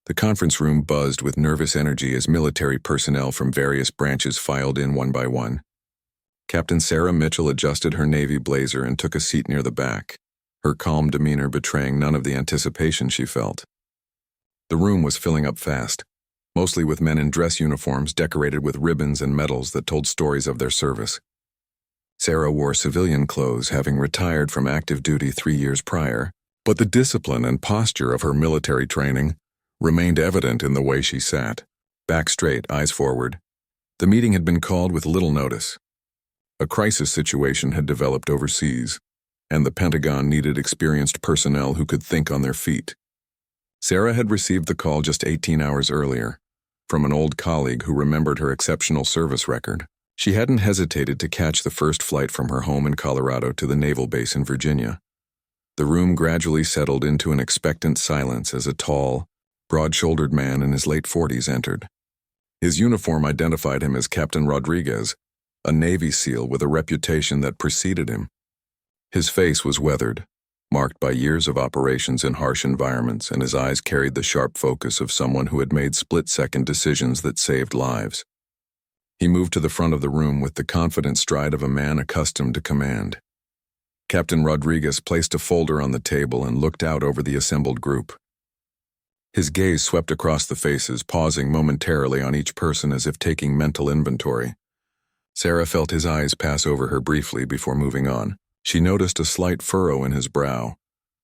The conference room buzzed with nervous energy as military personnel from various branches filed in one by one. Captain Sarah Mitchell adjusted her navy blazer and took a seat near the back, her calm demeanor betraying none of the anticipation she felt. The room was filling up fast, mostly with men in dress uniforms decorated with ribbons and medals that told stories of their service. Sarah wore civilian clothes, having retired from active duty 3 years prior, but the discipline and posture of her military training remained evident in the way she sat, back straight, eyes forward. The meeting had been called with little notice. A crisis situation had developed overseas, and the Pentagon needed experienced personnel who could think on their feet. Sarah had received the call just 18 hours earlier, from an old colleague who remembered her exceptional service record. She hadn't hesitated to catch the first flight from her home in Colorado to the naval base in Virginia. The room gradually settled into an expectant silence as a tall, broad-shouldered man in his late 40s entered. His uniform identified him as Captain Rodriguez, a Navy SEAL with a reputation that preceded him. His face was weathered, marked by years of operations in harsh environments, and his eyes carried the sharp focus of someone who had made split-second decisions that saved lives. He moved to the front of the room with the confident stride of a man accustomed to command. Captain Rodriguez placed a folder on the table and looked out over the assembled group. His gaze swept across the faces, pausing momentarily on each person as if taking mental inventory. Sarah felt his eyes pass over her briefly before moving on. She noticed a slight furrow in his brow,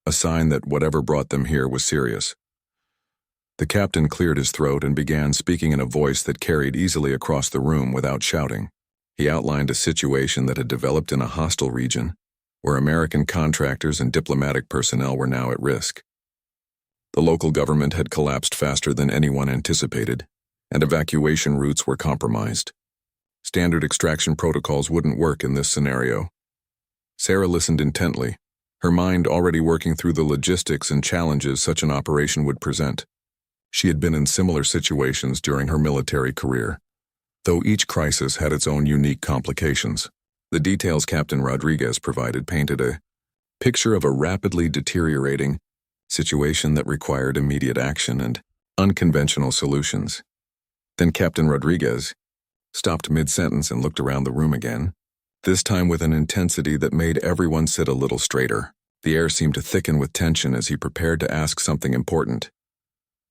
a sign that whatever brought them here was serious. The captain cleared his throat and began speaking in a voice that carried easily across the room without shouting. He outlined a situation that had developed in a hostile region, where American contractors and diplomatic personnel were now at risk. The local government had collapsed faster than anyone anticipated, and evacuation routes were compromised. Standard extraction protocols wouldn't work in this scenario. Sarah listened intently, her mind already working through the logistics and challenges such an operation would present. She had been in similar situations during her military career, though each crisis had its own unique complications. The details Captain Rodriguez provided painted a picture of a rapidly deteriorating situation that required immediate action and unconventional solutions. Then Captain Rodriguez stopped mid-sentence and looked around the room again, this time with an intensity that made everyone sit a little straighter. The air seemed to thicken with tension as he prepared to ask something important.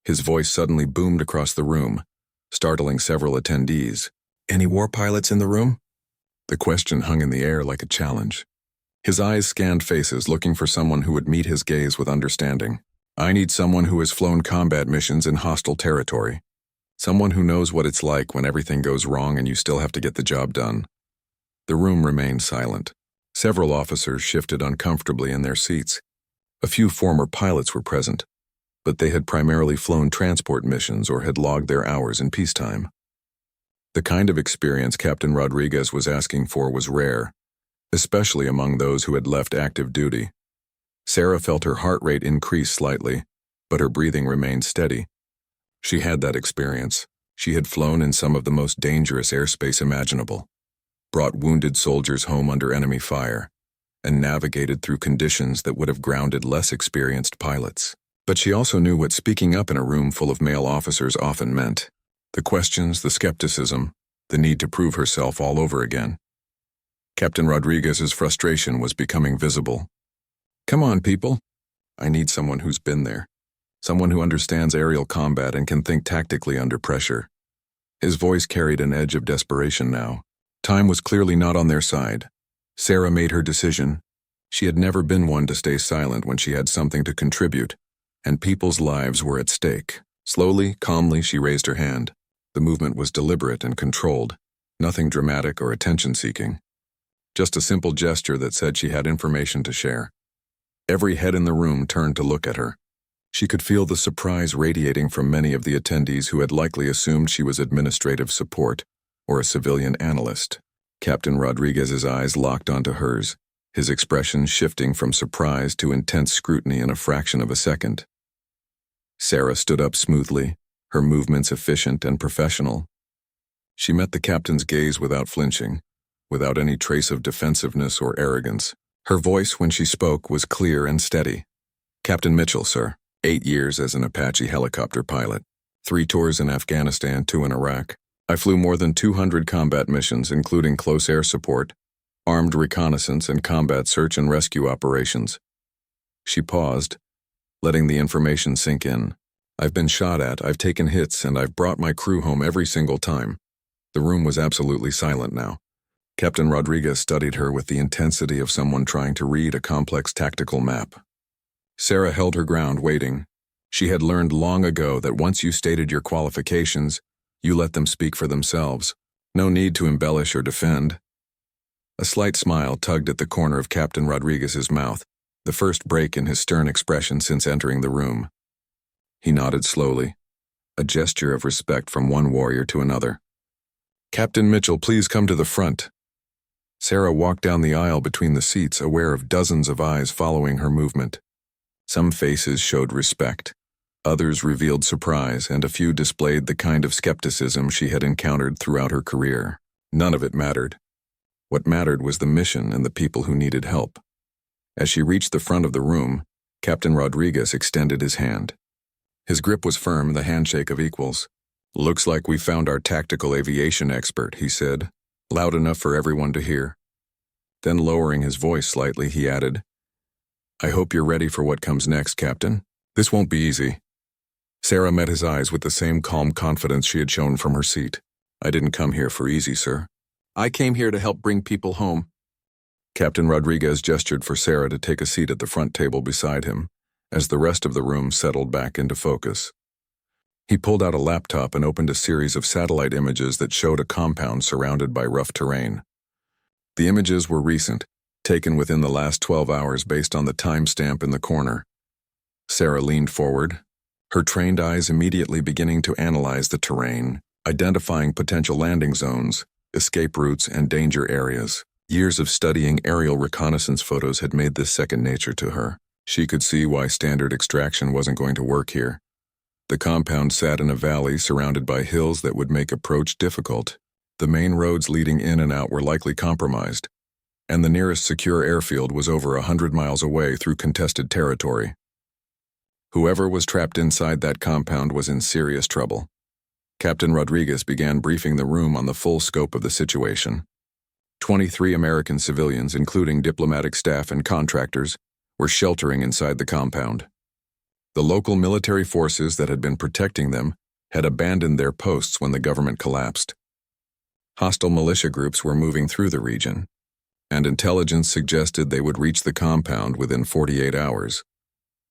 His voice suddenly boomed across the room, startling several attendees. "Any war pilots in the room?" The question hung in the air like a challenge. His eyes scanned faces, looking for someone who would meet his gaze with understanding. "I need someone who has flown combat missions in hostile territory. Someone who knows what it's like when everything goes wrong and you still have to get the job done." The room remained silent. Several officers shifted uncomfortably in their seats. A few former pilots were present, but they had primarily flown transport missions or had logged their hours in peacetime. The kind of experience Captain Rodriguez was asking for was rare, especially among those who had left active duty. Sarah felt her heart rate increase slightly, but her breathing remained steady. She had that experience. She had flown in some of the most dangerous airspace imaginable, brought wounded soldiers home under enemy fire, and navigated through conditions that would have grounded less experienced pilots. But she also knew what speaking up in a room full of male officers often meant. The questions, the skepticism, the need to prove herself all over again. Captain Rodriguez's frustration was becoming visible. "Come on, people. I need someone who's been there. Someone who understands aerial combat and can think tactically under pressure." His voice carried an edge of desperation now. Time was clearly not on their side. Sarah made her decision. She had never been one to stay silent when she had something to contribute, and people's lives were at stake. Slowly, calmly, she raised her hand. The movement was deliberate and controlled, nothing dramatic or attention-seeking. Just a simple gesture that said she had information to share. Every head in the room turned to look at her. She could feel the surprise radiating from many of the attendees who had likely assumed she was administrative support or a civilian analyst. Captain Rodriguez's eyes locked onto hers, his expression shifting from surprise to intense scrutiny in a fraction of a second. Sarah stood up smoothly, her movements efficient and professional. She met the captain's gaze without flinching, without any trace of defensiveness or arrogance. Her voice, when she spoke, was clear and steady. "Captain Mitchell, sir." 8 years as an Apache helicopter pilot. 3 tours in Afghanistan, 2 in Iraq. I flew more than 200 combat missions, including close air support, armed reconnaissance, and combat search and rescue operations. She paused, letting the information sink in. I've been shot at, I've taken hits, and I've brought my crew home every single time. The room was absolutely silent now. Captain Rodriguez studied her with the intensity of someone trying to read a complex tactical map. Sarah held her ground, waiting. She had learned long ago that once you stated your qualifications, you let them speak for themselves. No need to embellish or defend. A slight smile tugged at the corner of Captain Rodriguez's mouth, the first break in his stern expression since entering the room. He nodded slowly, a gesture of respect from one warrior to another. "Captain Mitchell, please come to the front." Sarah walked down the aisle between the seats, aware of dozens of eyes following her movement. Some faces showed respect, others revealed surprise, and a few displayed the kind of skepticism she had encountered throughout her career. None of it mattered. What mattered was the mission and the people who needed help. As she reached the front of the room, Captain Rodriguez extended his hand. His grip was firm, the handshake of equals. "Looks like we found our tactical aviation expert," he said, loud enough for everyone to hear. Then, lowering his voice slightly, he added, "I hope you're ready for what comes next, Captain. This won't be easy." Sarah met his eyes with the same calm confidence she had shown from her seat. "I didn't come here for easy, sir. I came here to help bring people home." Captain Rodriguez gestured for Sarah to take a seat at the front table beside him, as the rest of the room settled back into focus. He pulled out a laptop and opened a series of satellite images that showed a compound surrounded by rough terrain. The images were recent, taken within the last 12 hours based on the timestamp in the corner. Sarah leaned forward, her trained eyes immediately beginning to analyze the terrain, identifying potential landing zones, escape routes, and danger areas. Years of studying aerial reconnaissance photos had made this second nature to her. She could see why standard extraction wasn't going to work here. The compound sat in a valley surrounded by hills that would make approach difficult. The main roads leading in and out were likely compromised, and the nearest secure airfield was over 100 miles away through contested territory. Whoever was trapped inside that compound was in serious trouble. Captain Rodriguez began briefing the room on the full scope of the situation. 23 American civilians, including diplomatic staff and contractors, were sheltering inside the compound. The local military forces that had been protecting them had abandoned their posts when the government collapsed. Hostile militia groups were moving through the region, and intelligence suggested they would reach the compound within 48 hours.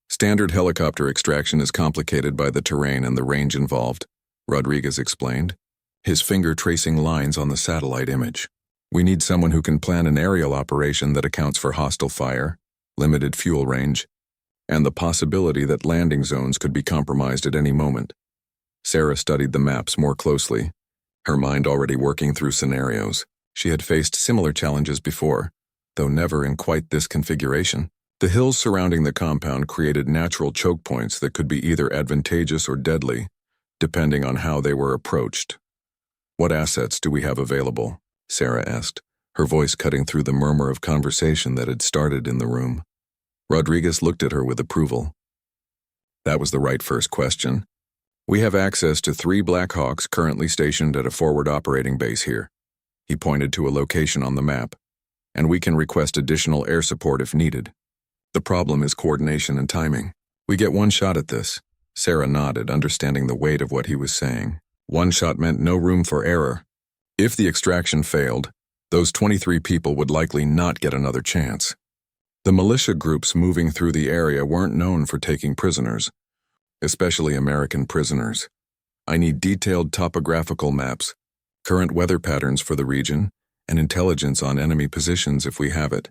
Standard helicopter extraction is complicated by the terrain and the range involved, Rodriguez explained, his finger tracing lines on the satellite image. We need someone who can plan an aerial operation that accounts for hostile fire, limited fuel range, and the possibility that landing zones could be compromised at any moment. Sarah studied the maps more closely, her mind already working through scenarios. She had faced similar challenges before, though never in quite this configuration. The hills surrounding the compound created natural choke points that could be either advantageous or deadly, depending on how they were approached. "What assets do we have available?" Sarah asked, her voice cutting through the murmur of conversation that had started in the room. Rodriguez looked at her with approval. That was the right first question. "We have access to 3 Black Hawks currently stationed at a forward operating base here." He pointed to a location on the map. "And we can request additional air support if needed. The problem is coordination and timing. We get one shot at this." Sarah nodded, understanding the weight of what he was saying. One shot meant no room for error. If the extraction failed, those 23 people would likely not get another chance. The militia groups moving through the area weren't known for taking prisoners, especially American prisoners. "I need detailed topographical maps, current weather patterns for the region, and intelligence on enemy positions if we have it,"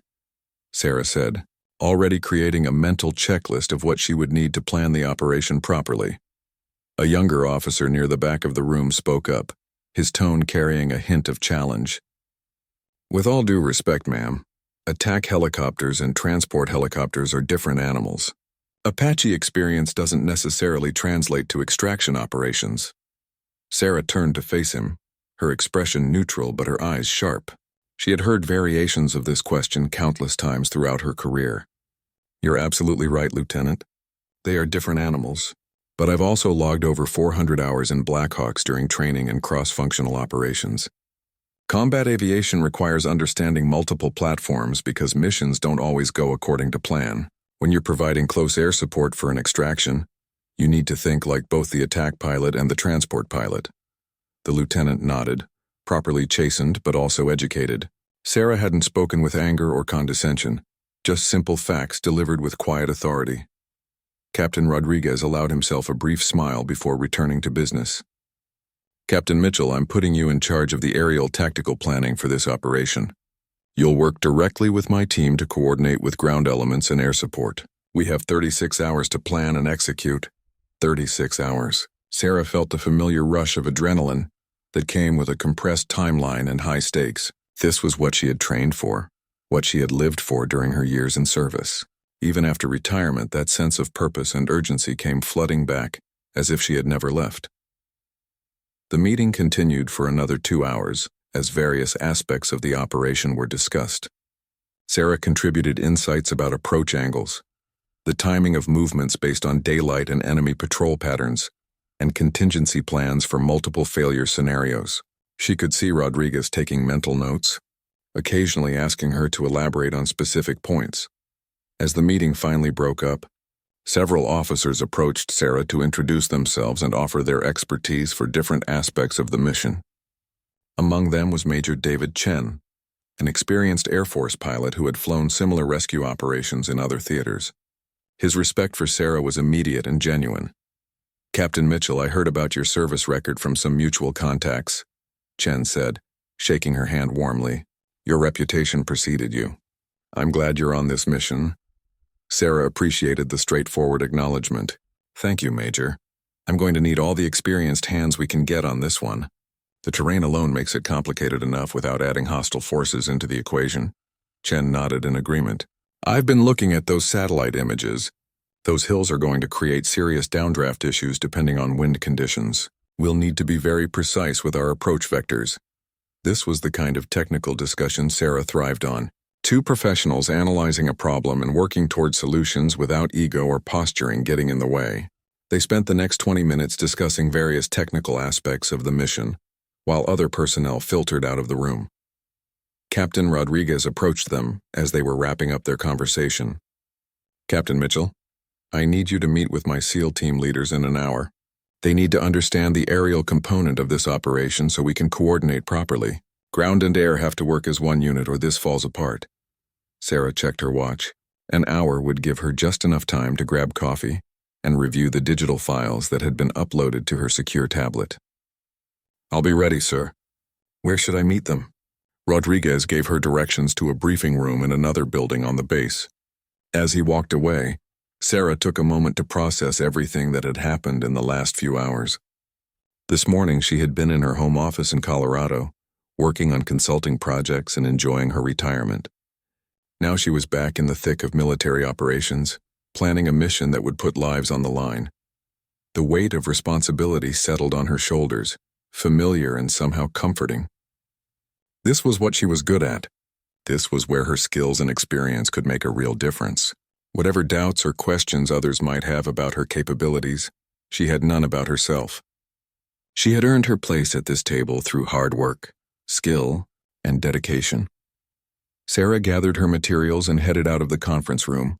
Sarah said, already creating a mental checklist of what she would need to plan the operation properly. A younger officer near the back of the room spoke up, his tone carrying a hint of challenge. "With all due respect, ma'am, attack helicopters and transport helicopters are different animals. Apache experience doesn't necessarily translate to extraction operations." Sarah turned to face him, her expression neutral but her eyes sharp. She had heard variations of this question countless times throughout her career. "You're absolutely right, Lieutenant. They are different animals. But I've also logged over 400 hours in Blackhawks during training and cross-functional operations. Combat aviation requires understanding multiple platforms because missions don't always go according to plan. When you're providing close air support for an extraction, you need to think like both the attack pilot and the transport pilot. The lieutenant nodded, properly chastened but also educated. Sarah hadn't spoken with anger or condescension, just simple facts delivered with quiet authority. Captain Rodriguez allowed himself a brief smile before returning to business. Captain Mitchell, I'm putting you in charge of the aerial tactical planning for this operation. You'll work directly with my team to coordinate with ground elements and air support. We have 36 hours to plan and execute. 36 hours. Sarah felt the familiar rush of adrenaline that came with a compressed timeline and high stakes. This was what she had trained for, what she had lived for during her years in service. Even after retirement, that sense of purpose and urgency came flooding back, as if she had never left. The meeting continued for another 2 hours, as various aspects of the operation were discussed. Sarah contributed insights about approach angles, the timing of movements based on daylight and enemy patrol patterns, and contingency plans for multiple failure scenarios. She could see Rodriguez taking mental notes, occasionally asking her to elaborate on specific points. As the meeting finally broke up, several officers approached Sarah to introduce themselves and offer their expertise for different aspects of the mission. Among them was Major David Chen, an experienced Air Force pilot who had flown similar rescue operations in other theaters. His respect for Sarah was immediate and genuine. "Captain Mitchell, I heard about your service record from some mutual contacts," Chen said, shaking her hand warmly. "Your reputation preceded you. I'm glad you're on this mission." Sarah appreciated the straightforward acknowledgement. "Thank you, Major. I'm going to need all the experienced hands we can get on this one. The terrain alone makes it complicated enough without adding hostile forces into the equation." Chen nodded in agreement. "I've been looking at those satellite images. Those hills are going to create serious downdraft issues depending on wind conditions. We'll need to be very precise with our approach vectors." This was the kind of technical discussion Sarah thrived on. Two professionals analyzing a problem and working toward solutions without ego or posturing getting in the way. They spent the next 20 minutes discussing various technical aspects of the mission, while other personnel filtered out of the room. Captain Rodriguez approached them as they were wrapping up their conversation. "Captain Mitchell, I need you to meet with my SEAL team leaders in an hour. They need to understand the aerial component of this operation so we can coordinate properly. Ground and air have to work as one unit or this falls apart." Sarah checked her watch. An hour would give her just enough time to grab coffee and review the digital files that had been uploaded to her secure tablet. "I'll be ready, sir. Where should I meet them?" Rodriguez gave her directions to a briefing room in another building on the base. As he walked away, Sarah took a moment to process everything that had happened in the last few hours. This morning she had been in her home office in Colorado, working on consulting projects and enjoying her retirement. Now she was back in the thick of military operations, planning a mission that would put lives on the line. The weight of responsibility settled on her shoulders, familiar and somehow comforting. This was what she was good at. This was where her skills and experience could make a real difference. Whatever doubts or questions others might have about her capabilities, she had none about herself. She had earned her place at this table through hard work, skill, and dedication. Sarah gathered her materials and headed out of the conference room,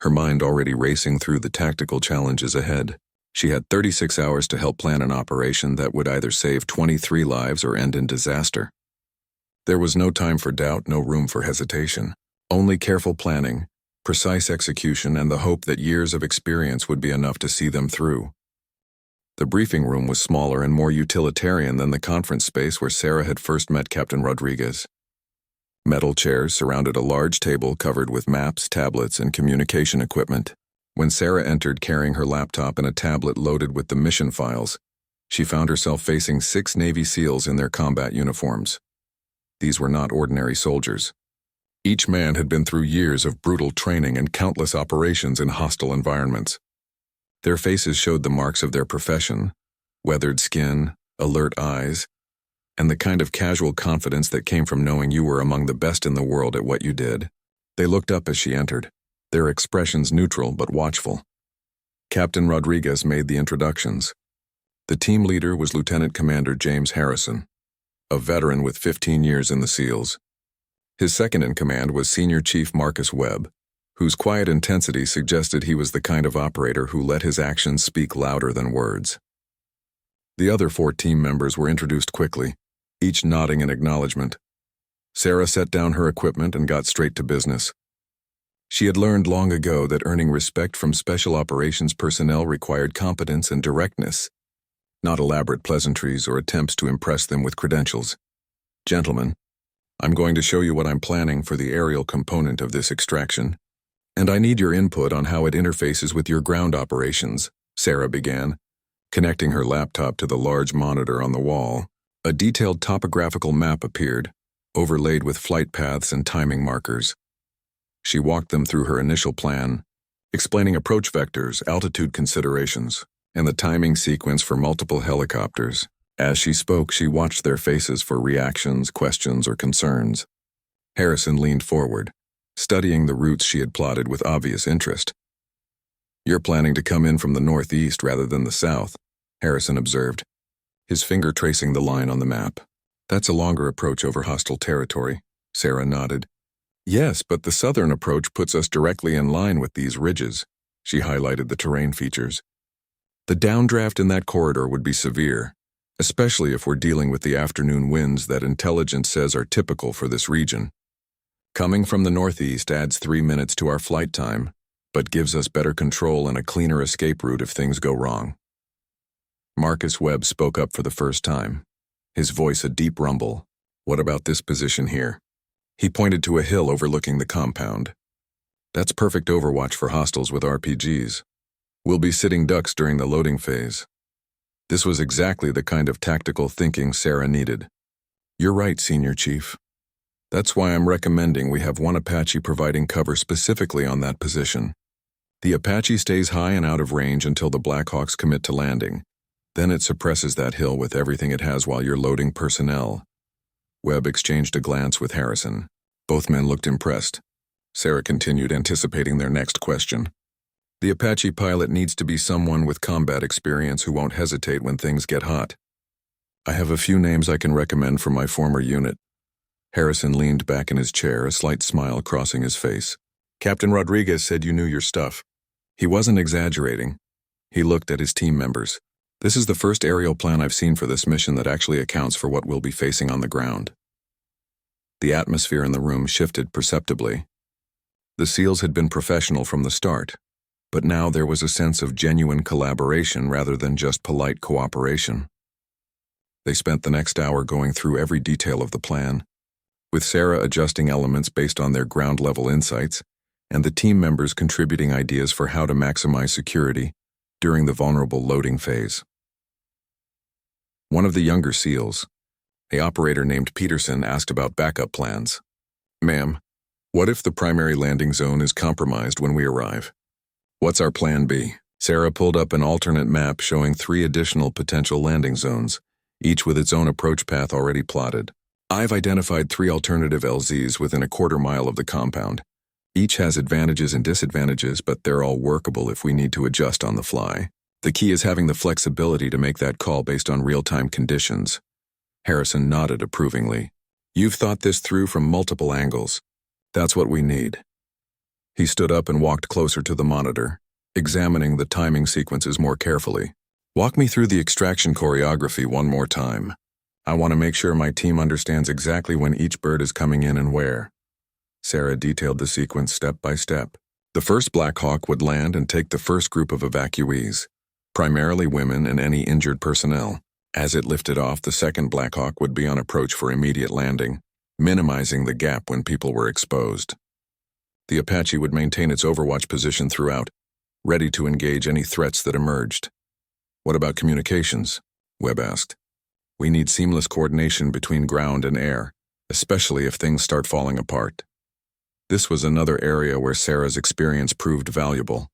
her mind already racing through the tactical challenges ahead. She had 36 hours to help plan an operation that would either save 23 lives or end in disaster. There was no time for doubt, no room for hesitation. Only careful planning, precise execution, and the hope that years of experience would be enough to see them through. The briefing room was smaller and more utilitarian than the conference space where Sarah had first met Captain Rodriguez. Metal chairs surrounded a large table covered with maps, tablets, and communication equipment. When Sarah entered carrying her laptop and a tablet loaded with the mission files, she found herself facing 6 Navy SEALs in their combat uniforms. These were not ordinary soldiers. Each man had been through years of brutal training and countless operations in hostile environments. Their faces showed the marks of their profession, weathered skin, alert eyes, and the kind of casual confidence that came from knowing you were among the best in the world at what you did. They looked up as she entered, their expressions neutral but watchful. Captain Rodriguez made the introductions. The team leader was Lieutenant Commander James Harrison, a veteran with 15 years in the SEALs. His second in command was Senior Chief Marcus Webb, whose quiet intensity suggested he was the kind of operator who let his actions speak louder than words. The other 4 team members were introduced quickly, each nodding in acknowledgement. Sarah set down her equipment and got straight to business. She had learned long ago that earning respect from special operations personnel required competence and directness, not elaborate pleasantries or attempts to impress them with credentials. Gentlemen, I'm going to show you what I'm planning for the aerial component of this extraction, and I need your input on how it interfaces with your ground operations, Sarah began, connecting her laptop to the large monitor on the wall. A detailed topographical map appeared, overlaid with flight paths and timing markers. She walked them through her initial plan, explaining approach vectors, altitude considerations, and the timing sequence for multiple helicopters. As she spoke, she watched their faces for reactions, questions, or concerns. Harrison leaned forward, studying the routes she had plotted with obvious interest. "You're planning to come in from the northeast rather than the south," Harrison observed, his finger tracing the line on the map. "That's a longer approach over hostile territory," Sarah nodded. "Yes, but the southern approach puts us directly in line with these ridges." She highlighted the terrain features. "The downdraft in that corridor would be severe, especially if we're dealing with the afternoon winds that intelligence says are typical for this region. Coming from the northeast adds 3 minutes to our flight time, but gives us better control and a cleaner escape route if things go wrong." Marcus Webb spoke up for the first time, his voice a deep rumble. "What about this position here?" He pointed to a hill overlooking the compound. "That's perfect overwatch for hostiles with RPGs. We'll be sitting ducks during the loading phase." This was exactly the kind of tactical thinking Sarah needed. "You're right, Senior Chief. That's why I'm recommending we have one Apache providing cover specifically on that position. The Apache stays high and out of range until the Blackhawks commit to landing. Then it suppresses that hill with everything it has while you're loading personnel." Webb exchanged a glance with Harrison. Both men looked impressed. Sarah continued, anticipating their next question. "The Apache pilot needs to be someone with combat experience who won't hesitate when things get hot. I have a few names I can recommend from my former unit." Harrison leaned back in his chair, a slight smile crossing his face. "Captain Rodriguez said you knew your stuff." He wasn't exaggerating. He looked at his team members. "This is the first aerial plan I've seen for this mission that actually accounts for what we'll be facing on the ground." The atmosphere in the room shifted perceptibly. The SEALs had been professional from the start, but now there was a sense of genuine collaboration rather than just polite cooperation. They spent the next hour going through every detail of the plan, with Sarah adjusting elements based on their ground-level insights, and the team members contributing ideas for how to maximize security during the vulnerable loading phase. One of the younger SEALs, an operator named Peterson, asked about backup plans. "Ma'am, what if the primary landing zone is compromised when we arrive? What's our plan B?" Sarah pulled up an alternate map showing 3 additional potential landing zones, each with its own approach path already plotted. "I've identified 3 alternative LZs within a quarter mile of the compound. Each has advantages and disadvantages, but they're all workable if we need to adjust on the fly. The key is having the flexibility to make that call based on real-time conditions." Harrison nodded approvingly. "You've thought this through from multiple angles. That's what we need." He stood up and walked closer to the monitor, examining the timing sequences more carefully. "Walk me through the extraction choreography one more time. I want to make sure my team understands exactly when each bird is coming in and where." Sarah detailed the sequence step by step. The first Black Hawk would land and take the first group of evacuees, primarily women and any injured personnel. As it lifted off, the second Black Hawk would be on approach for immediate landing, minimizing the gap when people were exposed. The Apache would maintain its overwatch position throughout, ready to engage any threats that emerged. "What about communications?" Webb asked. "We need seamless coordination between ground and air, especially if things start falling apart." This was another area where Sarah's experience proved valuable.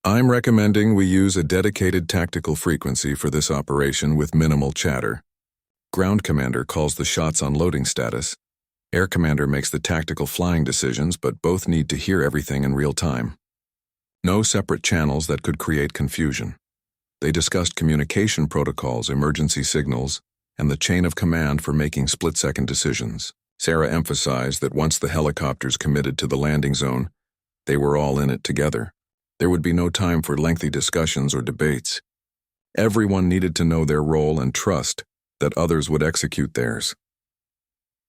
"I'm recommending we use a dedicated tactical frequency for this operation with minimal chatter. Ground commander calls the shots on loading status. Air commander makes the tactical flying decisions, but both need to hear everything in real time." No separate channels that could create confusion. They discussed communication protocols, emergency signals, and the chain of command for making split-second decisions. Sarah emphasized that once the helicopters committed to the landing zone, they were all in it together. There would be no time for lengthy discussions or debates. Everyone needed to know their role and trust that others would execute theirs.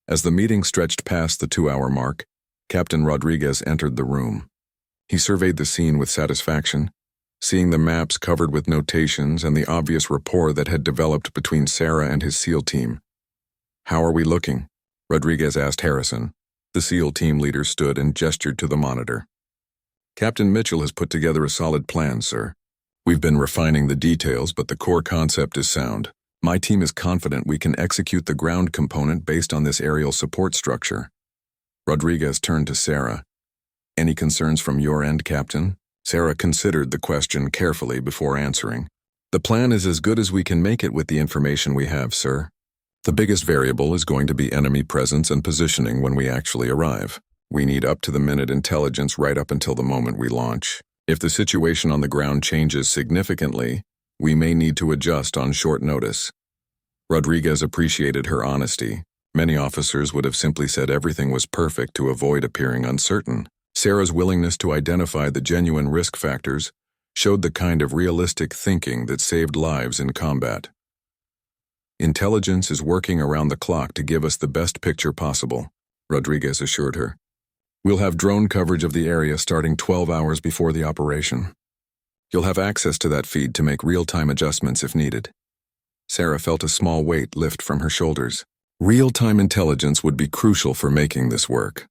As the meeting stretched past the 2-hour mark, Captain Rodriguez entered the room. He surveyed the scene with satisfaction, seeing the maps covered with notations and the obvious rapport that had developed between Sarah and his SEAL team. "How are we looking?" Rodriguez asked Harrison. The SEAL team leader stood and gestured to the monitor. "Captain Mitchell has put together a solid plan, sir. We've been refining the details, but the core concept is sound. My team is confident we can execute the ground component based on this aerial support structure." Rodriguez turned to Sarah. "Any concerns from your end, Captain?" Sarah considered the question carefully before answering. "The plan is as good as we can make it with the information we have, sir. The biggest variable is going to be enemy presence and positioning when we actually arrive. We need up-to-the-minute intelligence right up until the moment we launch. If the situation on the ground changes significantly, we may need to adjust on short notice." Rodriguez appreciated her honesty. Many officers would have simply said everything was perfect to avoid appearing uncertain. Sarah's willingness to identify the genuine risk factors showed the kind of realistic thinking that saved lives in combat. "Intelligence is working around the clock to give us the best picture possible," Rodriguez assured her. "We'll have drone coverage of the area starting 12 hours before the operation. You'll have access to that feed to make real-time adjustments if needed." Sarah felt a small weight lift from her shoulders. Real-time intelligence would be crucial for making this work.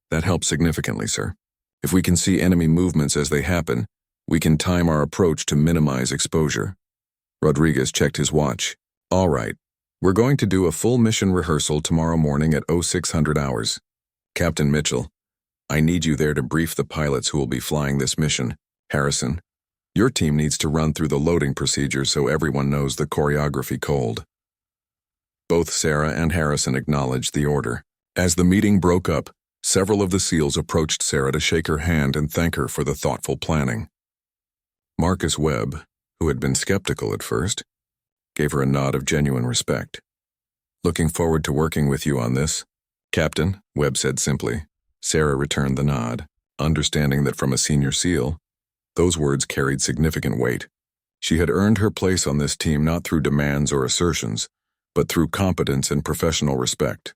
"That helps significantly, sir. If we can see enemy movements as they happen, we can time our approach to minimize exposure." Rodriguez checked his watch. "All right. We're going to do a full mission rehearsal tomorrow morning at 0600 hours. Captain Mitchell, I need you there to brief the pilots who will be flying this mission. Harrison, your team needs to run through the loading procedures so everyone knows the choreography cold." Both Sarah and Harrison acknowledged the order. As the meeting broke up, several of the SEALs approached Sarah to shake her hand and thank her for the thoughtful planning. Marcus Webb, who had been skeptical at first, gave her a nod of genuine respect. "Looking forward to working with you on this, Captain," Webb said simply. Sarah returned the nod, understanding that from a senior SEAL, those words carried significant weight. She had earned her place on this team not through demands or assertions, but through competence and professional respect.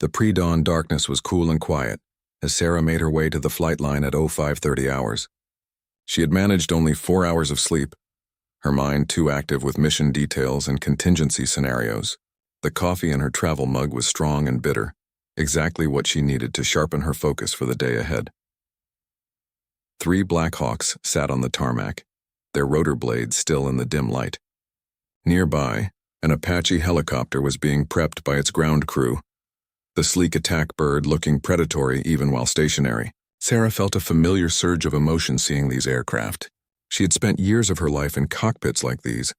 The pre-dawn darkness was cool and quiet as Sarah made her way to the flight line at 0530 hours. She had managed only 4 hours of sleep, her mind too active with mission details and contingency scenarios. The coffee in her travel mug was strong and bitter, exactly what she needed to sharpen her focus for the day ahead. 3 Black Hawks sat on the tarmac, their rotor blades still in the dim light. Nearby, an Apache helicopter was being prepped by its ground crew, the sleek attack bird looking predatory even while stationary. Sarah felt a familiar surge of emotion seeing these aircraft. She had spent years of her life in cockpits like these,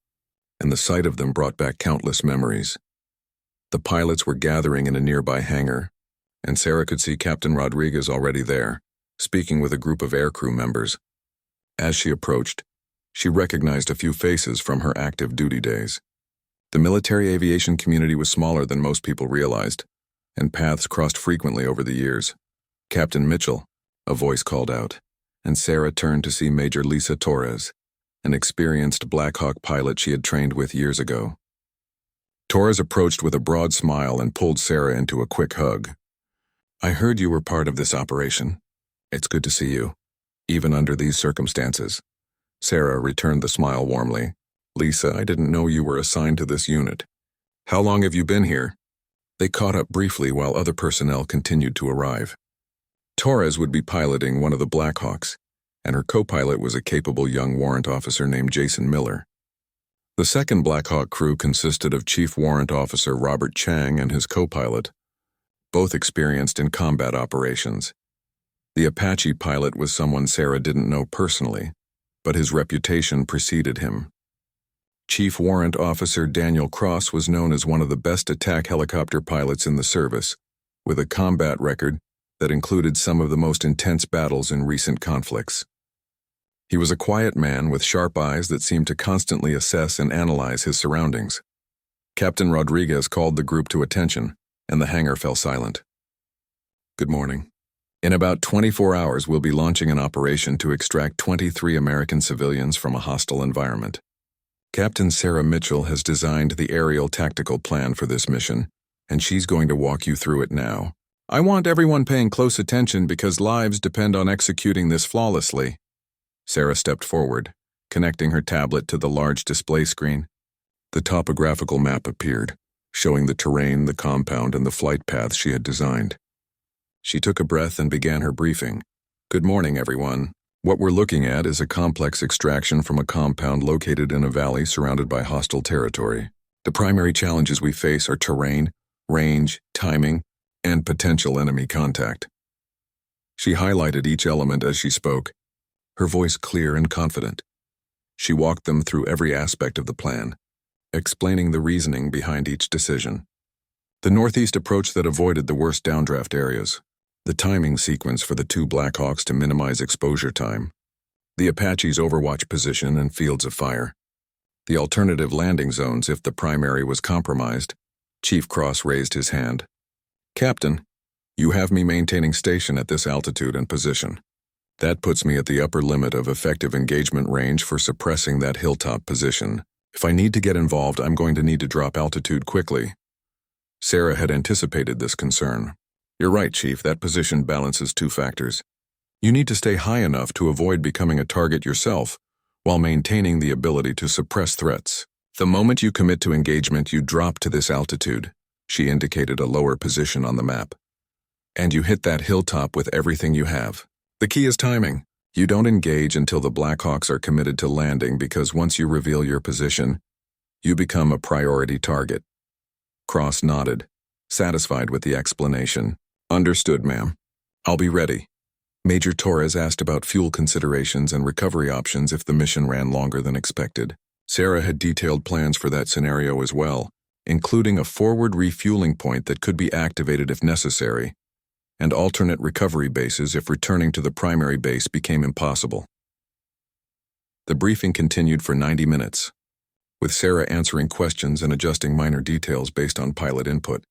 and the sight of them brought back countless memories. The pilots were gathering in a nearby hangar, and Sarah could see Captain Rodriguez already there, speaking with a group of aircrew members. As she approached, she recognized a few faces from her active duty days. The military aviation community was smaller than most people realized, and paths crossed frequently over the years. "Captain Mitchell," a voice called out, and Sarah turned to see Major Lisa Torres, an experienced Black Hawk pilot she had trained with years ago. Torres approached with a broad smile and pulled Sarah into a quick hug. "I heard you were part of this operation. It's good to see you, even under these circumstances." Sarah returned the smile warmly. "Lisa, I didn't know you were assigned to this unit. How long have you been here?" They caught up briefly while other personnel continued to arrive. Torres would be piloting one of the Black Hawks, and her co-pilot was a capable young warrant officer named Jason Miller. The second Black Hawk crew consisted of Chief Warrant Officer Robert Chang and his co-pilot, both experienced in combat operations. The Apache pilot was someone Sarah didn't know personally, but his reputation preceded him. Chief Warrant Officer Daniel Cross was known as one of the best attack helicopter pilots in the service, with a combat record that included some of the most intense battles in recent conflicts. He was a quiet man with sharp eyes that seemed to constantly assess and analyze his surroundings. Captain Rodriguez called the group to attention, and the hangar fell silent. Good morning. In about 24 hours, we'll be launching an operation to extract 23 American civilians from a hostile environment. Captain Sarah Mitchell has designed the aerial tactical plan for this mission, and she's going to walk you through it now. I want everyone paying close attention because lives depend on executing this flawlessly. Sarah stepped forward, connecting her tablet to the large display screen. The topographical map appeared, showing the terrain, the compound, and the flight paths she had designed. She took a breath and began her briefing. Good morning, everyone. What we're looking at is a complex extraction from a compound located in a valley surrounded by hostile territory. The primary challenges we face are terrain, range, timing, and potential enemy contact. She highlighted each element as she spoke, her voice clear and confident. She walked them through every aspect of the plan, explaining the reasoning behind each decision. The northeast approach that avoided the worst downdraft areas, the timing sequence for the two Blackhawks to minimize exposure time, the Apache's overwatch position and fields of fire, the alternative landing zones if the primary was compromised. Chief Cross raised his hand. Captain, you have me maintaining station at this altitude and position. That puts me at the upper limit of effective engagement range for suppressing that hilltop position. If I need to get involved, I'm going to need to drop altitude quickly. Sarah had anticipated this concern. You're right, Chief, that position balances two factors. You need to stay high enough to avoid becoming a target yourself, while maintaining the ability to suppress threats. The moment you commit to engagement, you drop to this altitude. She indicated a lower position on the map. And you hit that hilltop with everything you have. The key is timing. You don't engage until the Blackhawks are committed to landing because once you reveal your position, you become a priority target. Cross nodded, satisfied with the explanation. Understood, ma'am. I'll be ready. Major Torres asked about fuel considerations and recovery options if the mission ran longer than expected. Sarah had detailed plans for that scenario as well, including a forward refueling point that could be activated if necessary, and alternate recovery bases if returning to the primary base became impossible. The briefing continued for 90 minutes, with Sarah answering questions and adjusting minor details based on pilot input.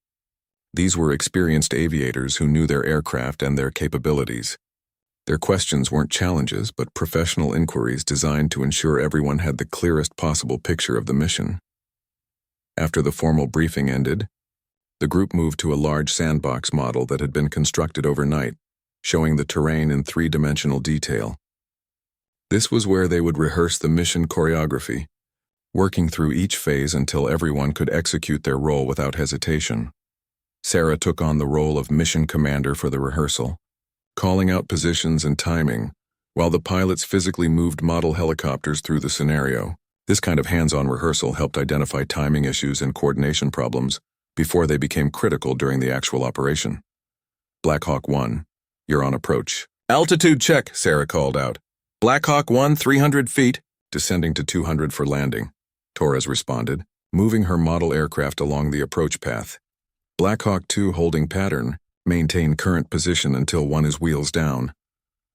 These were experienced aviators who knew their aircraft and their capabilities. Their questions weren't challenges, but professional inquiries designed to ensure everyone had the clearest possible picture of the mission. After the formal briefing ended, the group moved to a large sandbox model that had been constructed overnight, showing the terrain in three-dimensional detail. This was where they would rehearse the mission choreography, working through each phase until everyone could execute their role without hesitation. Sarah took on the role of mission commander for the rehearsal, calling out positions and timing, while the pilots physically moved model helicopters through the scenario. This kind of hands-on rehearsal helped identify timing issues and coordination problems before they became critical during the actual operation. Blackhawk 1, you're on approach. Altitude check, Sarah called out. Blackhawk 1, 300 feet, descending to 200 for landing, Torres responded, moving her model aircraft along the approach path. Blackhawk 2 holding pattern, maintain current position until 1 is wheels down.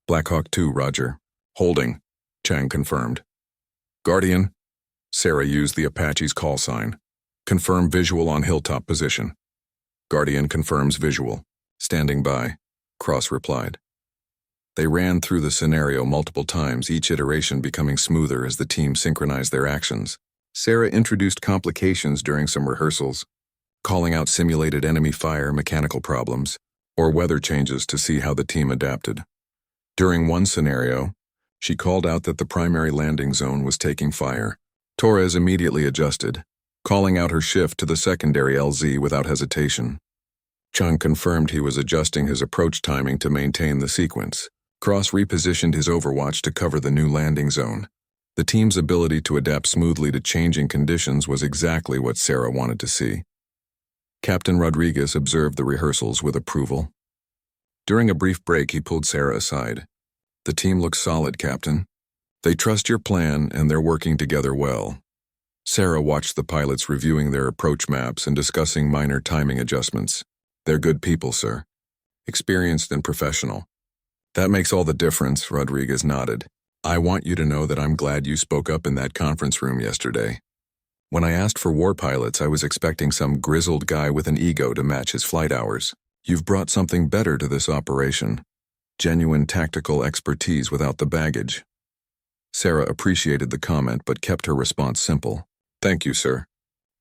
Blackhawk 2, roger. Holding, Chang confirmed. Guardian, Sarah used the Apache's call sign. Confirm visual on hilltop position. Guardian confirms visual. Standing by, Cross replied. They ran through the scenario multiple times, each iteration becoming smoother as the team synchronized their actions. Sarah introduced complications during some rehearsals, calling out simulated enemy fire, mechanical problems, or weather changes to see how the team adapted. During one scenario, she called out that the primary landing zone was taking fire. Torres immediately adjusted, calling out her shift to the secondary LZ without hesitation. Chung confirmed he was adjusting his approach timing to maintain the sequence. Cross repositioned his overwatch to cover the new landing zone. The team's ability to adapt smoothly to changing conditions was exactly what Sarah wanted to see. Captain Rodriguez observed the rehearsals with approval. During a brief break, he pulled Sarah aside. The team looks solid, Captain. They trust your plan and they're working together well. Sarah watched the pilots reviewing their approach maps and discussing minor timing adjustments. They're good people, sir. Experienced and professional. That makes all the difference, Rodriguez nodded. I want you to know that I'm glad you spoke up in that conference room yesterday. When I asked for war pilots, I was expecting some grizzled guy with an ego to match his flight hours. You've brought something better to this operation. Genuine tactical expertise without the baggage. Sarah appreciated the comment but kept her response simple. Thank you, sir.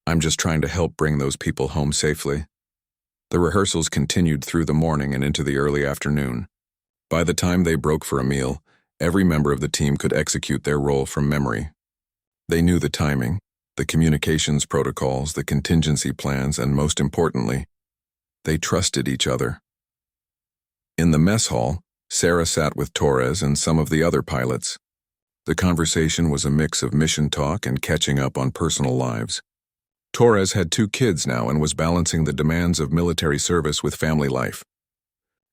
I'm just trying to help bring those people home safely. The rehearsals continued through the morning and into the early afternoon. By the time they broke for a meal, every member of the team could execute their role from memory. They knew the timing, the communications protocols, the contingency plans, and most importantly, they trusted each other. In the mess hall, Sarah sat with Torres and some of the other pilots. The conversation was a mix of mission talk and catching up on personal lives. Torres had 2 kids now and was balancing the demands of military service with family life.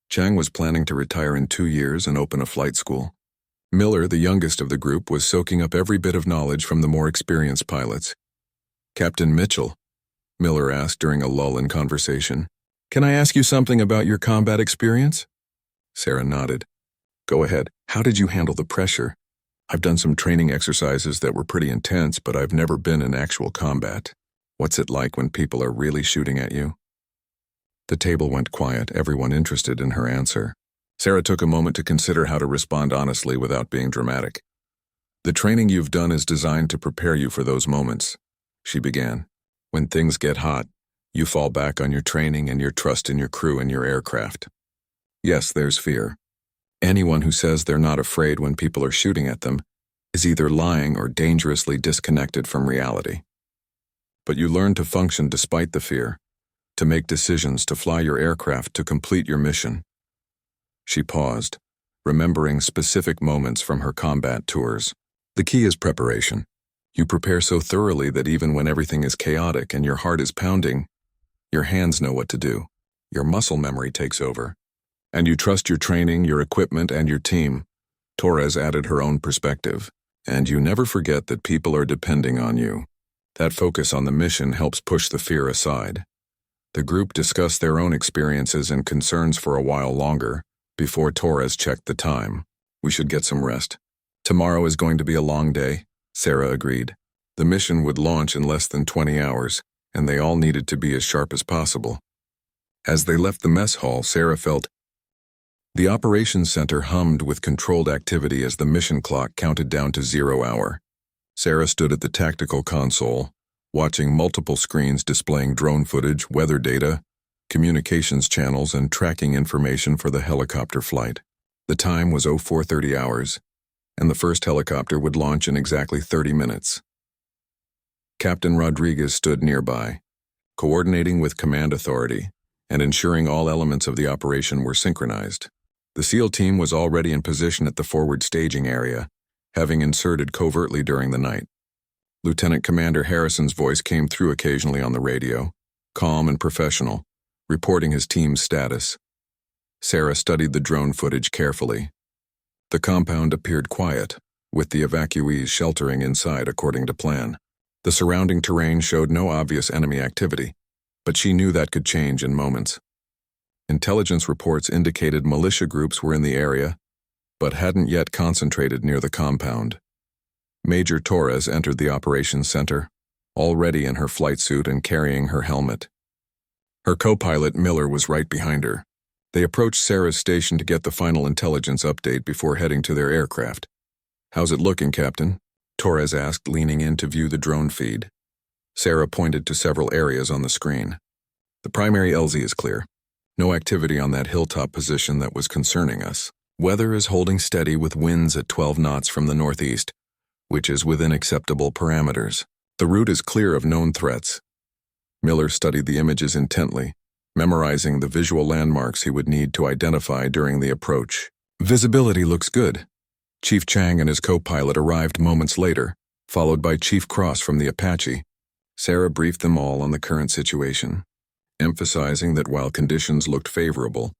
Chang was planning to retire in 2 years and open a flight school. Miller, the youngest of the group, was soaking up every bit of knowledge from the more experienced pilots. Captain Mitchell, Miller asked during a lull in conversation, "Can I ask you something about your combat experience?" Sarah nodded. "Go ahead. How did you handle the pressure? I've done some training exercises that were pretty intense, but I've never been in actual combat. What's it like when people are really shooting at you?" The table went quiet, everyone interested in her answer. Sarah took a moment to consider how to respond honestly without being dramatic. "The training you've done is designed to prepare you for those moments," she began. "When things get hot, you fall back on your training and your trust in your crew and your aircraft. Yes, there's fear. Anyone who says they're not afraid when people are shooting at them is either lying or dangerously disconnected from reality. But you learn to function despite the fear, to make decisions, to fly your aircraft, to complete your mission." She paused, remembering specific moments from her combat tours. "The key is preparation. You prepare so thoroughly that even when everything is chaotic and your heart is pounding, your hands know what to do. Your muscle memory takes over. And you trust your training, your equipment, and your team." Torres added her own perspective. "And you never forget that people are depending on you. That focus on the mission helps push the fear aside." The group discussed their own experiences and concerns for a while longer, before Torres checked the time. "We should get some rest. Tomorrow is going to be a long day," Sarah agreed. The mission would launch in less than 20 hours, and they all needed to be as sharp as possible. As they left the mess hall, Sarah felt the operations center hummed with controlled activity as the mission clock counted down to 0 hour. Sarah stood at the tactical console, watching multiple screens displaying drone footage, weather data, communications channels, and tracking information for the helicopter flight. The time was 0430 hours, and the first helicopter would launch in exactly 30 minutes. Captain Rodriguez stood nearby, coordinating with command authority and ensuring all elements of the operation were synchronized. The SEAL team was already in position at the forward staging area, having inserted covertly during the night. Lieutenant Commander Harrison's voice came through occasionally on the radio, calm and professional, reporting his team's status. Sarah studied the drone footage carefully. The compound appeared quiet, with the evacuees sheltering inside according to plan. The surrounding terrain showed no obvious enemy activity, but she knew that could change in moments. Intelligence reports indicated militia groups were in the area, but hadn't yet concentrated near the compound. Major Torres entered the operations center, already in her flight suit and carrying her helmet. Her co-pilot Miller was right behind her. They approached Sarah's station to get the final intelligence update before heading to their aircraft. "How's it looking, Captain?" Torres asked, leaning in to view the drone feed. Sarah pointed to several areas on the screen. "The primary LZ is clear. No activity on that hilltop position that was concerning us. Weather is holding steady with winds at 12 knots from the northeast, which is within acceptable parameters. The route is clear of known threats." Miller studied the images intently, memorizing the visual landmarks he would need to identify during the approach. "Visibility looks good." Chief Chang and his co-pilot arrived moments later, followed by Chief Cross from the Apache. Sarah briefed them all on the current situation, emphasizing that while conditions looked favorable,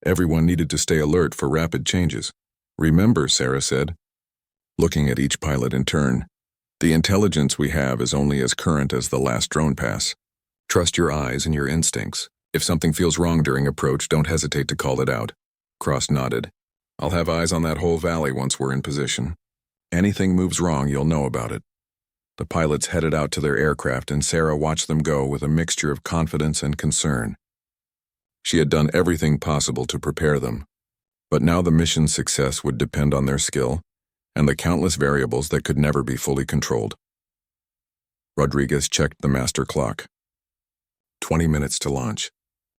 everyone needed to stay alert for rapid changes. "Remember," Sarah said, looking at each pilot in turn, "the intelligence we have is only as current as the last drone pass. Trust your eyes and your instincts. If something feels wrong during approach, don't hesitate to call it out." Cross nodded. "I'll have eyes on that whole valley once we're in position." Anything moves wrong, you'll know about it. The pilots headed out to their aircraft, and Sarah watched them go with a mixture of confidence and concern. She had done everything possible to prepare them, but now the mission's success would depend on their skill and the countless variables that could never be fully controlled. Rodriguez checked the master clock. 20 minutes to launch.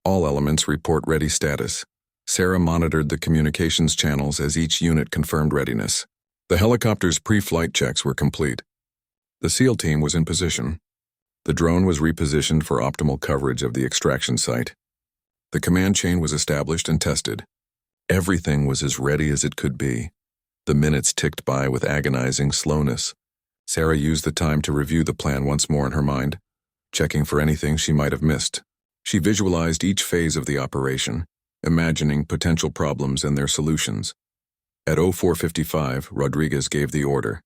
All elements report ready status. Sarah monitored the communications channels as each unit confirmed readiness. The helicopter's pre-flight checks were complete. The SEAL team was in position. The drone was repositioned for optimal coverage of the extraction site. The command chain was established and tested. Everything was as ready as it could be. The minutes ticked by with agonizing slowness. Sarah used the time to review the plan once more in her mind, checking for anything she might have missed. She visualized each phase of the operation, imagining potential problems and their solutions. At 04:55, Rodriguez gave the order.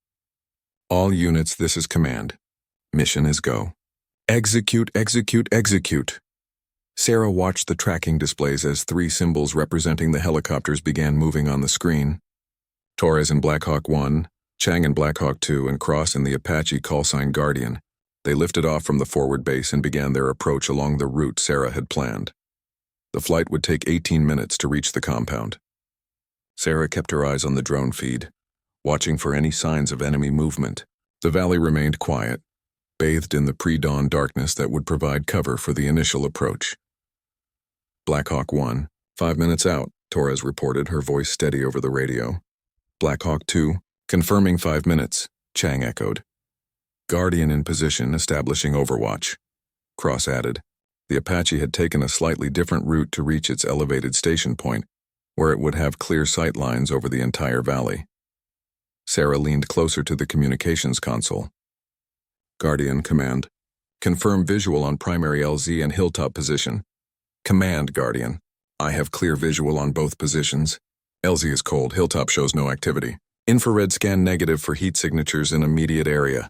All units, this is command. Mission is go. Execute, execute, execute. Sarah watched the tracking displays as 3 symbols representing the helicopters began moving on the screen. Torres in Black Hawk 1, Chang in Black Hawk 2, and Cross in the Apache callsign Guardian. They lifted off from the forward base and began their approach along the route Sarah had planned. The flight would take 18 minutes to reach the compound. Sarah kept her eyes on the drone feed, watching for any signs of enemy movement. The valley remained quiet, bathed in the pre-dawn darkness that would provide cover for the initial approach. Black Hawk 1, 5 minutes out, Torres reported, her voice steady over the radio. Black Hawk 2, confirming 5 minutes, Chang echoed. Guardian in position, establishing overwatch. Cross added. The Apache had taken a slightly different route to reach its elevated station point, where it would have clear sight lines over the entire valley. Sarah leaned closer to the communications console. Guardian, command. Confirm visual on primary LZ and hilltop position. Command, Guardian. I have clear visual on both positions. LZ is cold, hilltop shows no activity. Infrared scan negative for heat signatures in immediate area.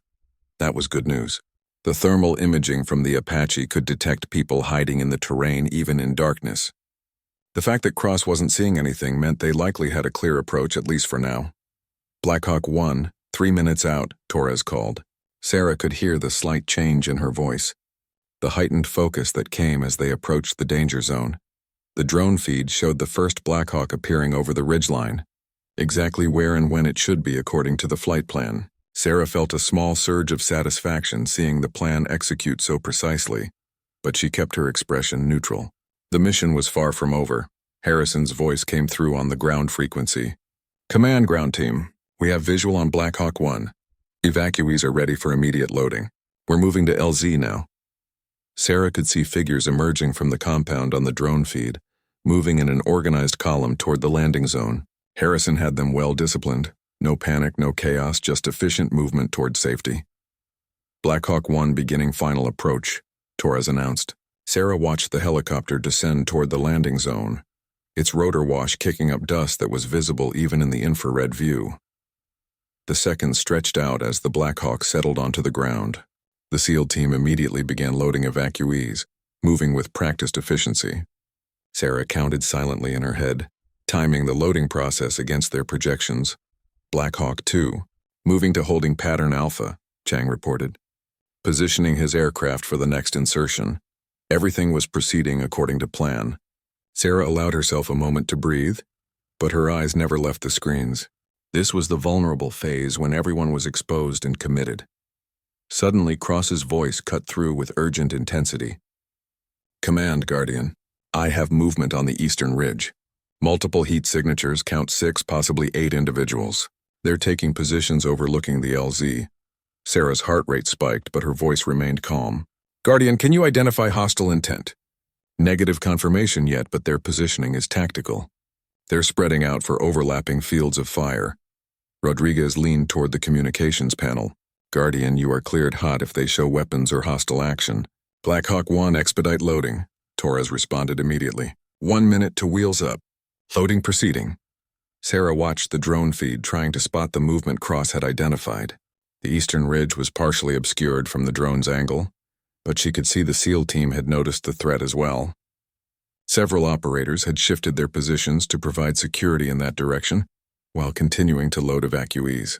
That was good news. The thermal imaging from the Apache could detect people hiding in the terrain even in darkness. The fact that Cross wasn't seeing anything meant they likely had a clear approach, at least for now. Black Hawk 1, 3 minutes out, Torres called. Sarah could hear the slight change in her voice, the heightened focus that came as they approached the danger zone. The drone feed showed the first Black Hawk appearing over the ridgeline, exactly where and when it should be according to the flight plan. Sarah felt a small surge of satisfaction seeing the plan execute so precisely, but she kept her expression neutral. The mission was far from over. Harrison's voice came through on the ground frequency. Command, ground team. We have visual on Black Hawk 1. Evacuees are ready for immediate loading. We're moving to LZ now. Sarah could see figures emerging from the compound on the drone feed, moving in an organized column toward the landing zone. Harrison had them well disciplined. No panic, no chaos, just efficient movement toward safety. Black Hawk 1 beginning final approach, Torres announced. Sarah watched the helicopter descend toward the landing zone, its rotor wash kicking up dust that was visible even in the infrared view. The seconds stretched out as the Black Hawk settled onto the ground. The SEAL team immediately began loading evacuees, moving with practiced efficiency. Sarah counted silently in her head, timing the loading process against their projections. Black Hawk 2, moving to holding pattern Alpha, Chang reported, positioning his aircraft for the next insertion. Everything was proceeding according to plan. Sarah allowed herself a moment to breathe, but her eyes never left the screens. This was the vulnerable phase when everyone was exposed and committed. Suddenly, Cross's voice cut through with urgent intensity. Command, Guardian. I have movement on the eastern ridge. Multiple heat signatures, count 6, possibly 8 individuals. They're taking positions overlooking the LZ. Sarah's heart rate spiked, but her voice remained calm. Guardian, can you identify hostile intent? Negative confirmation yet, but their positioning is tactical. They're spreading out for overlapping fields of fire. Rodriguez leaned toward the communications panel. Guardian, you are cleared hot if they show weapons or hostile action. Black Hawk 1, expedite loading. Torres responded immediately. 1 minute to wheels up. Loading proceeding. Sarah watched the drone feed, trying to spot the movement Cross had identified. The eastern ridge was partially obscured from the drone's angle, but she could see the SEAL team had noticed the threat as well. Several operators had shifted their positions to provide security in that direction, while continuing to load evacuees.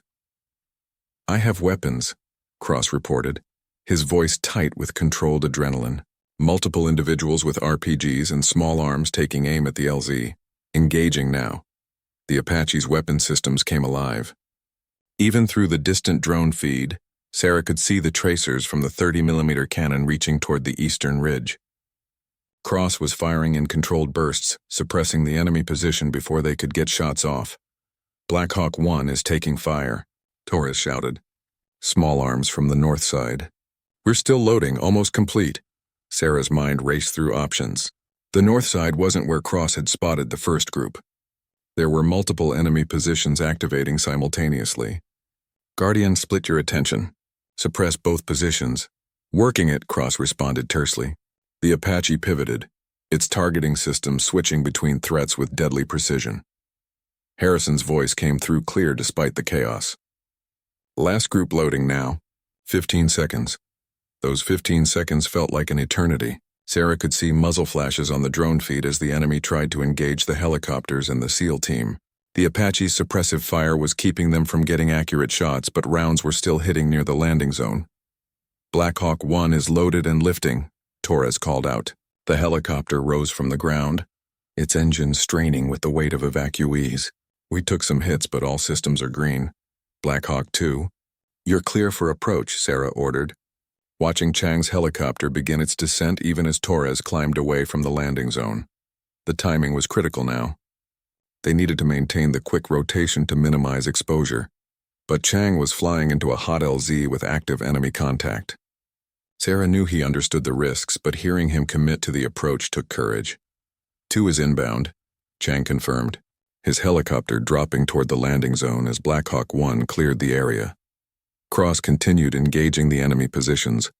I have weapons, Cross reported, his voice tight with controlled adrenaline. Multiple individuals with RPGs and small arms taking aim at the LZ. Engaging now. The Apache's weapon systems came alive. Even through the distant drone feed, Sarah could see the tracers from the 30mm cannon reaching toward the eastern ridge. Cross was firing in controlled bursts, suppressing the enemy position before they could get shots off. Black Hawk 1 is taking fire, Torres shouted. Small arms from the north side. We're still loading, almost complete. Sarah's mind raced through options. The north side wasn't where Cross had spotted the first group. There were multiple enemy positions activating simultaneously. Guardian, split your attention. Suppress both positions. Working it, Cross responded tersely. The Apache pivoted, its targeting system switching between threats with deadly precision. Harrison's voice came through clear despite the chaos. Last group loading now. 15 seconds. Those 15 seconds felt like an eternity. Sarah could see muzzle flashes on the drone feed as the enemy tried to engage the helicopters and the SEAL team. The Apache's suppressive fire was keeping them from getting accurate shots, but rounds were still hitting near the landing zone. Black Hawk 1 is loaded and lifting, Torres called out. The helicopter rose from the ground, its engine straining with the weight of evacuees. We took some hits, but all systems are green. Black Hawk 2. You're clear for approach, Sarah ordered, watching Chang's helicopter begin its descent even as Torres climbed away from the landing zone. The timing was critical now. They needed to maintain the quick rotation to minimize exposure, but Chang was flying into a hot LZ with active enemy contact. Sarah knew he understood the risks, but hearing him commit to the approach took courage. 2 is inbound, Chang confirmed, his helicopter dropping toward the landing zone as Black Hawk 1 cleared the area. Cross continued engaging the enemy positions.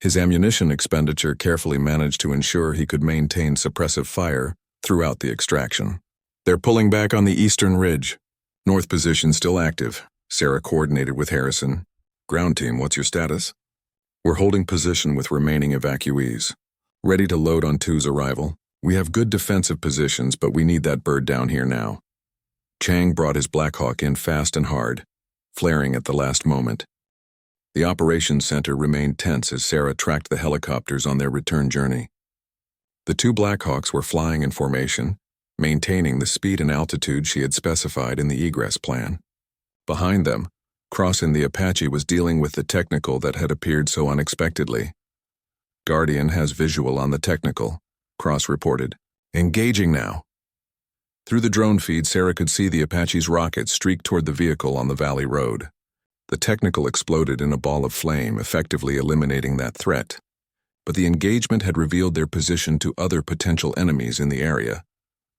His ammunition expenditure carefully managed to ensure he could maintain suppressive fire throughout the extraction. They're pulling back on the eastern ridge. North position still active, Sarah coordinated with Harrison. Ground team, what's your status? We're holding position with remaining evacuees. Ready to load on 2's arrival. We have good defensive positions, but we need that bird down here now. Chang brought his Black Hawk in fast and hard, flaring at the last moment. The operations center remained tense as Sarah tracked the helicopters on their return journey. The 2 Black Hawks were flying in formation, maintaining the speed and altitude she had specified in the egress plan. Behind them, Cross and the Apache was dealing with the technical that had appeared so unexpectedly. Guardian has visual on the technical, Cross reported. Engaging now. Through the drone feed, Sarah could see the Apache's rocket streak toward the vehicle on the valley road. The technical exploded in a ball of flame, effectively eliminating that threat. But the engagement had revealed their position to other potential enemies in the area.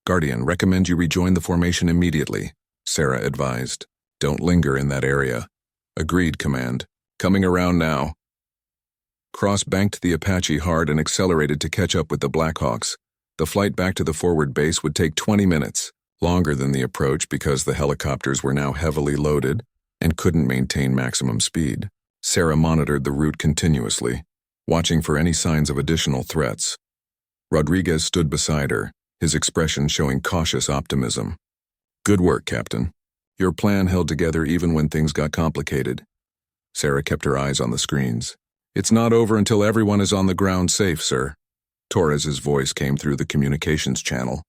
Guardian, recommend you rejoin the formation immediately, Sarah advised. Don't linger in that area. Agreed, Command. Coming around now. Cross banked the Apache hard and accelerated to catch up with the Black Hawks. The flight back to the forward base would take 20 minutes, longer than the approach because the helicopters were now heavily loaded and couldn't maintain maximum speed. Sarah monitored the route continuously, watching for any signs of additional threats. Rodriguez stood beside her, his expression showing cautious optimism. Good work, Captain. Your plan held together even when things got complicated. Sarah kept her eyes on the screens. It's not over until everyone is on the ground safe, sir. Torres's voice came through the communications channel.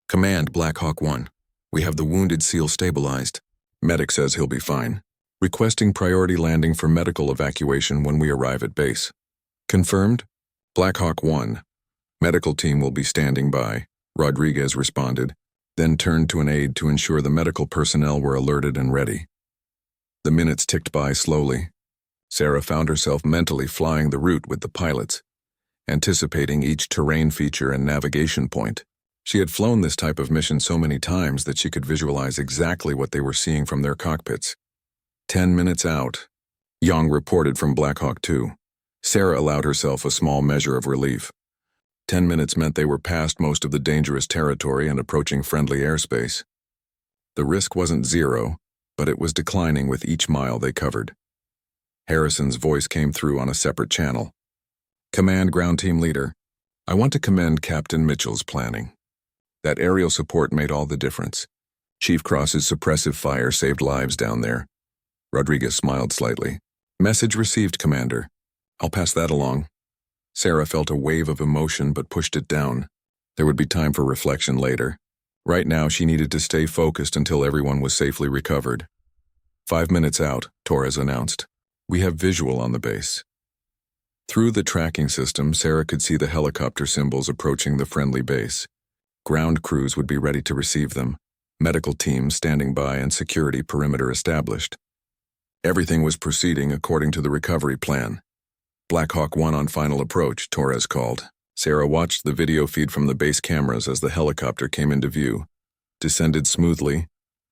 Command, Black Hawk 1. We have the wounded SEAL stabilized. Medic says he'll be fine. Requesting priority landing for medical evacuation when we arrive at base. Confirmed? Black Hawk 1. Medical team will be standing by, Rodriguez responded, then turned to an aide to ensure the medical personnel were alerted and ready. The minutes ticked by slowly. Sarah found herself mentally flying the route with the pilots, anticipating each terrain feature and navigation point. She had flown this type of mission so many times that she could visualize exactly what they were seeing from their cockpits. 10 minutes out, Yang reported from Black Hawk 2. Sarah allowed herself a small measure of relief. 10 minutes meant they were past most of the dangerous territory and approaching friendly airspace. The risk wasn't zero, but it was declining with each mile they covered. Harrison's voice came through on a separate channel. Command Ground Team Leader, I want to commend Captain Mitchell's planning. That aerial support made all the difference. Chief Cross's suppressive fire saved lives down there. Rodriguez smiled slightly. Message received, Commander. I'll pass that along. Sarah felt a wave of emotion but pushed it down. There would be time for reflection later. Right now, she needed to stay focused until everyone was safely recovered. 5 minutes out, Torres announced. We have visual on the base. Through the tracking system, Sarah could see the helicopter symbols approaching the friendly base. Ground crews would be ready to receive them, medical teams standing by and security perimeter established. Everything was proceeding according to the recovery plan. Black Hawk 1 on final approach, Torres called. Sarah watched the video feed from the base cameras as the helicopter came into view, descended smoothly,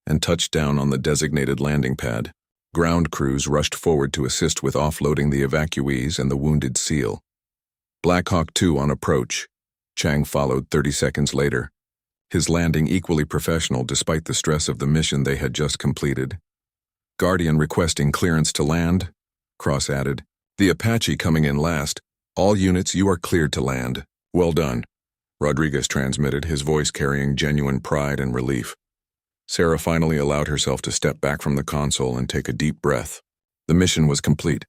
and touched down on the designated landing pad. Ground crews rushed forward to assist with offloading the evacuees and the wounded SEAL. Black Hawk 2 on approach. Chang followed 30 seconds later, his landing equally professional despite the stress of the mission they had just completed. Guardian requesting clearance to land, Cross added. The Apache coming in last. All units, you are cleared to land. Well done, Rodriguez transmitted, his voice carrying genuine pride and relief. Sarah finally allowed herself to step back from the console and take a deep breath. The mission was complete.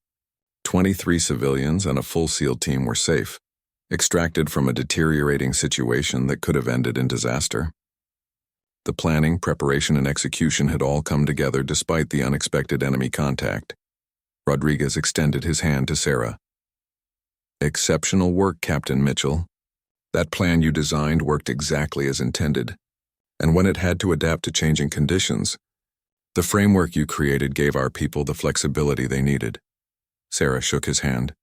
23 civilians and a full SEAL team were safe, extracted from a deteriorating situation that could have ended in disaster. The planning, preparation, and execution had all come together despite the unexpected enemy contact. Rodriguez extended his hand to Sarah. Exceptional work, Captain Mitchell. That plan you designed worked exactly as intended. And when it had to adapt to changing conditions, the framework you created gave our people the flexibility they needed. Sarah shook his hand,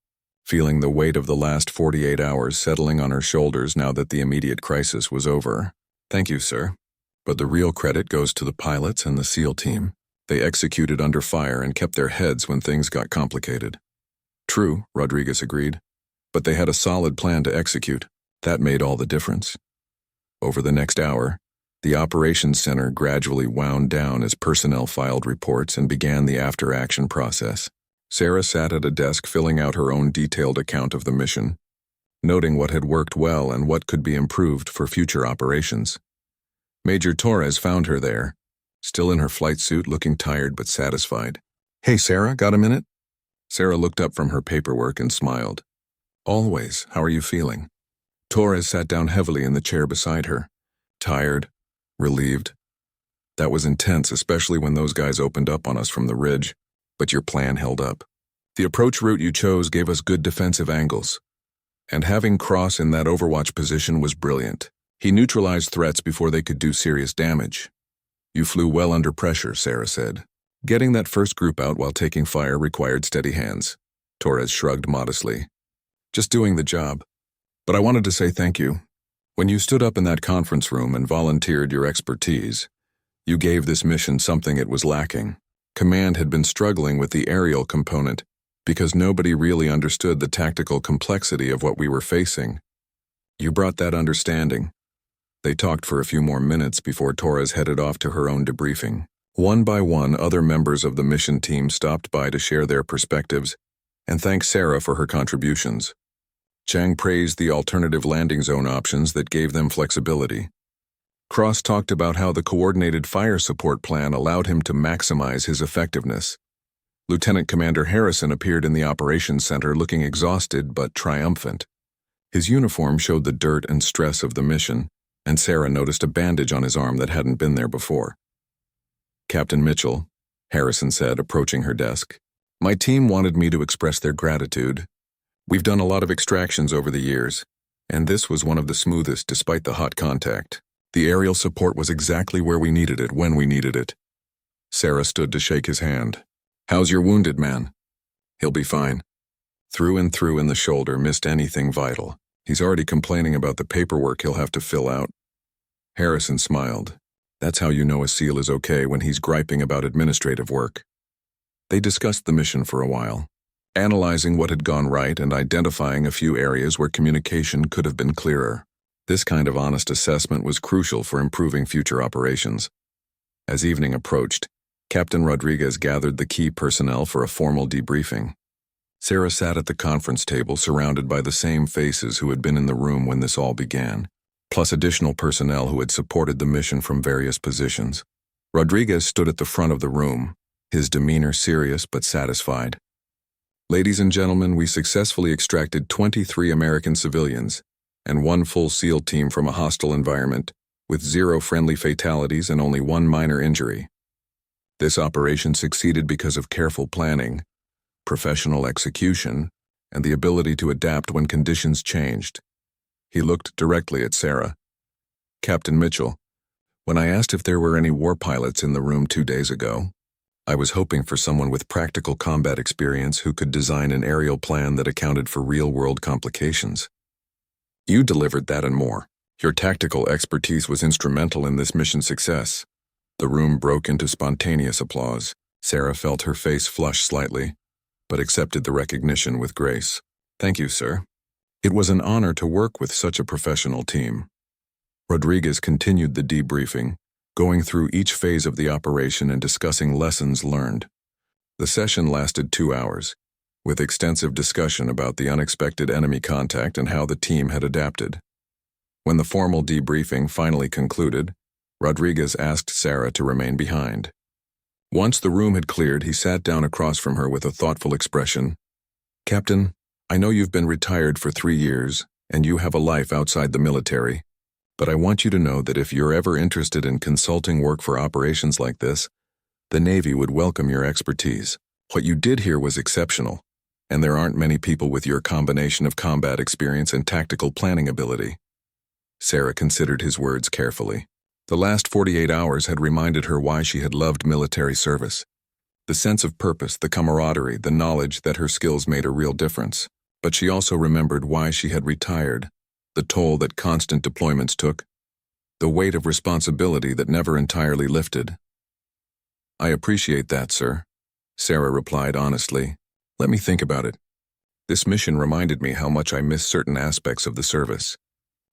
feeling the weight of the last 48 hours settling on her shoulders now that the immediate crisis was over. Thank you, sir. But the real credit goes to the pilots and the SEAL team. They executed under fire and kept their heads when things got complicated. True, Rodriguez agreed. But they had a solid plan to execute. That made all the difference. Over the next hour, the operations center gradually wound down as personnel filed reports and began the after-action process. Sarah sat at a desk filling out her own detailed account of the mission, noting what had worked well and what could be improved for future operations. Major Torres found her there, still in her flight suit, looking tired but satisfied. Hey, Sarah, got a minute? Sarah looked up from her paperwork and smiled. Always. How are you feeling? Torres sat down heavily in the chair beside her. Tired, relieved. That was intense, especially when those guys opened up on us from the ridge. But your plan held up. The approach route you chose gave us good defensive angles. And having Cross in that overwatch position was brilliant. He neutralized threats before they could do serious damage. You flew well under pressure, Sarah said. Getting that first group out while taking fire required steady hands. Torres shrugged modestly. Just doing the job. But I wanted to say thank you. When you stood up in that conference room and volunteered your expertise, you gave this mission something it was lacking. Command had been struggling with the aerial component because nobody really understood the tactical complexity of what we were facing. You brought that understanding. They talked for a few more minutes before Torres headed off to her own debriefing. One by one, other members of the mission team stopped by to share their perspectives and thank Sarah for her contributions. Chang praised the alternative landing zone options that gave them flexibility. Cross talked about how the coordinated fire support plan allowed him to maximize his effectiveness. Lieutenant Commander Harrison appeared in the operations center looking exhausted but triumphant. His uniform showed the dirt and stress of the mission, and Sarah noticed a bandage on his arm that hadn't been there before. Captain Mitchell, Harrison said, approaching her desk. My team wanted me to express their gratitude. We've done a lot of extractions over the years, and this was one of the smoothest despite the hot contact. The aerial support was exactly where we needed it when we needed it. Sarah stood to shake his hand. How's your wounded man? He'll be fine. Through and through in the shoulder, missed anything vital. He's already complaining about the paperwork he'll have to fill out. Harrison smiled. That's how you know a SEAL is okay, when he's griping about administrative work. They discussed the mission for a while, analyzing what had gone right and identifying a few areas where communication could have been clearer. This kind of honest assessment was crucial for improving future operations. As evening approached, Captain Rodriguez gathered the key personnel for a formal debriefing. Sarah sat at the conference table surrounded by the same faces who had been in the room when this all began, plus additional personnel who had supported the mission from various positions. Rodriguez stood at the front of the room, his demeanor serious but satisfied. "Ladies and gentlemen, we successfully extracted 23 American civilians and one full SEAL team from a hostile environment, with 0 friendly fatalities and only 1 minor injury. This operation succeeded because of careful planning, professional execution, and the ability to adapt when conditions changed." He looked directly at Sarah. "Captain Mitchell, when I asked if there were any war pilots in the room 2 days ago, I was hoping for someone with practical combat experience who could design an aerial plan that accounted for real-world complications. You delivered that and more. Your tactical expertise was instrumental in this mission's success." The room broke into spontaneous applause. Sarah felt her face flush slightly, but accepted the recognition with grace. "Thank you, sir. It was an honor to work with such a professional team." Rodriguez continued the debriefing, going through each phase of the operation and discussing lessons learned. The session lasted 2 hours, with extensive discussion about the unexpected enemy contact and how the team had adapted. When the formal debriefing finally concluded, Rodriguez asked Sarah to remain behind. Once the room had cleared, he sat down across from her with a thoughtful expression. "Captain, I know you've been retired for 3 years, and you have a life outside the military, but I want you to know that if you're ever interested in consulting work for operations like this, the Navy would welcome your expertise. What you did here was exceptional, and there aren't many people with your combination of combat experience and tactical planning ability." Sarah considered his words carefully. The last 48 hours had reminded her why she had loved military service. The sense of purpose, the camaraderie, the knowledge that her skills made a real difference. But she also remembered why she had retired, the toll that constant deployments took, the weight of responsibility that never entirely lifted. "I appreciate that, sir," Sarah replied honestly. "Let me think about it. This mission reminded me how much I miss certain aspects of the service.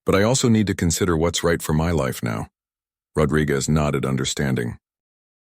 But I also need to consider what's right for my life now." Rodriguez nodded understanding.